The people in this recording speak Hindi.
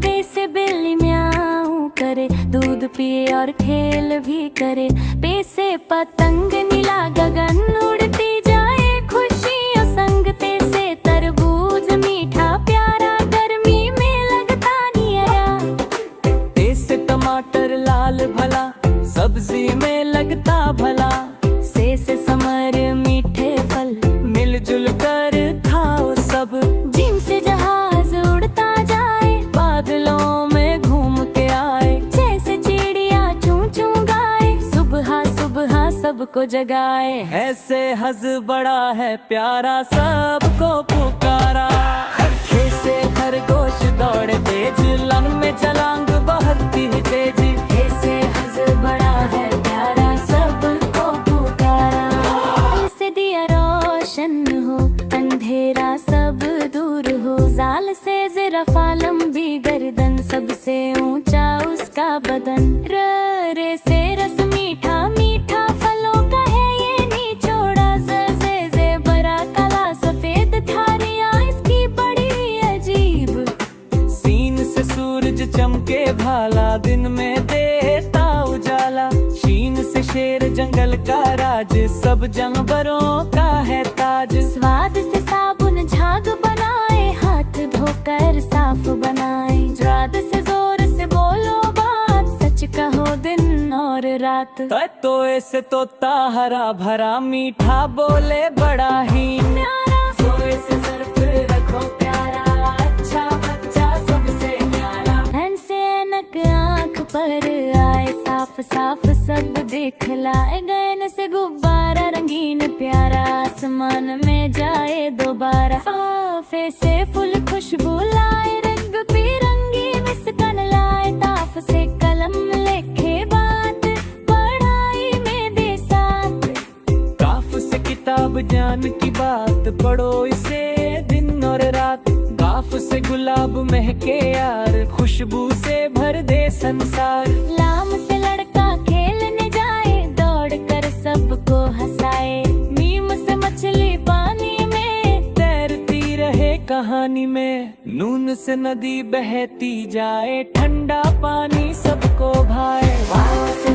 पे से बिल्ली म्याऊं करे, दूध पिए और खेल भी करे। पे से पतंग नीला गगन उड़ती जाए, खुशियों संग। ते से तरबूज मीठा प्यारा, गर्मी में लगता निया। ते से टमाटर लाल भला, सब्जी में लगता भला। से समर मीठे फल, मिलजुल कर खाओ सब। जिम से जहाज उड़ता जाए, बादलों में घूम के आए। जैसे चिड़िया चूं चूं गाए, सुबह सुबह सबको जगाए। ऐसे हज बड़ा है प्यारा, सबको पुकारा। हर से खरगोश दौड़े तेज, लन में छलांग बहती है तेज। ऐसे हज बड़ा है प्यारा, सबको पुकारा। ऐसे दिया रोशन हो, अंधेरा सब दूर हो। जाल से जिराफा लंबी गर्दन, सबसे ऊंचा उसका बदन। रे से रस मीठा मीठा फलों का है ये निचोड़ा। जे बड़ा काला सफेद धारियां इसकी बड़ी अजीब। सीन से सूरज चमके भाला, दिन में देता उजाला। शीन से शेर जंगल का राज, सब जानवरों का है ताज। स्वाद से साबुन झाग बनाए, हाथ धोकर साफ बनाए। रात से जोर से बोलो बात, सच कहो दिन और रात। तो ऐसे तोता हरा भरा, मीठा बोले बड़ा ही न्यारा। सोए से सर्फ रखो प्यारा, अच्छा बच्चा सबसे न्यारा। धन से ऐनक आँख पर आए, साफ साफ सब दिखलाए। गगन से गुब्बारा रंगीन प्यारा, आसमान में जाए दोबारा। साफे से फूल खुशबू लाए, रंग बिरंगी मुस्कान लाए। ताफ से कलम लिखे बात, पढ़ाई में दे साथ। काफ से किताब ज्ञान की बात, पढ़ो इसे दिन और रात। गाफ से गुलाब महके यार, खुशबू से भर दे संसार। लाम से लड़का खेलने जाए, दौड़ कर सबको हंसाए। मीम से मछली पानी में, तैरती रहे कहानी में। नून से नदी बहती जाए, ठंडा पानी सबको भाए। वाव से